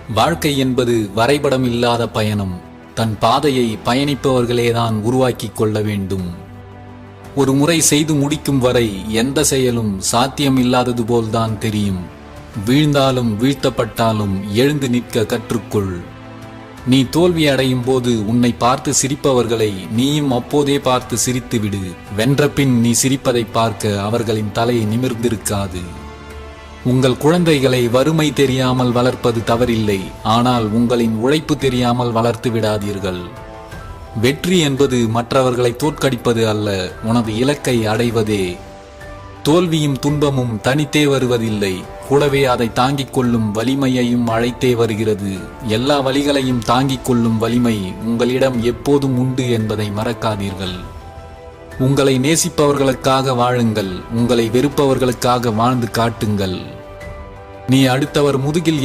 வாழ்க்கை என்பது வரைபடம் இல்லாத பயணம். தன் பாதையை பயணிப்பவர்களேதான் உருவாக்கிக் கொள்ள வேண்டும். ஒரு முறை செய்து முடிக்கும் வரை எந்த செயலும் சாத்தியம் இல்லாதது போல்தான் தெரியும். வீழ்ந்தாலும் வீழ்த்தப்பட்டாலும் எழுந்து நிற்க கற்றுக்கொள். நீ தோல்வி அடையும் போது உன்னை பார்த்து சிரிப்பவர்களை நீயும் அப்போதே பார்த்து சிரித்துவிடு. வென்ற பின் நீ சிரிப்பதை பார்க்க அவர்களின் தலை நிமிர்ந்திருக்காது. உங்கள் குழந்தைகளை வறுமை தெரியாமல் வளர்ப்பது தவறில்லை, ஆனால் உங்களின் உழைப்பு தெரியாமல் வளர்த்து விடாதீர்கள். வெற்றி என்பது மற்றவர்களை தோற்கடிப்பது அல்ல, உனது இலக்கை அடைவதே. தோல்வியும் துன்பமும் தனித்தே வருவதில்லை, கூடவே அதை தாங்கிக் கொள்ளும் வலிமையையும் அழைத்தே வருகிறது. எல்லா வலிகளையும் தாங்கிக் கொள்ளும் வலிமை உங்களிடம் எப்போதும் உண்டு என்பதை மறக்காதீர்கள். உங்களை நேசிப்பவர்களுக்காக வாழுங்கள், உங்களை வெறுப்பவர்களுக்காக வாழ்ந்து காட்டுங்கள். நீ அடுத்தவர் முதுகில்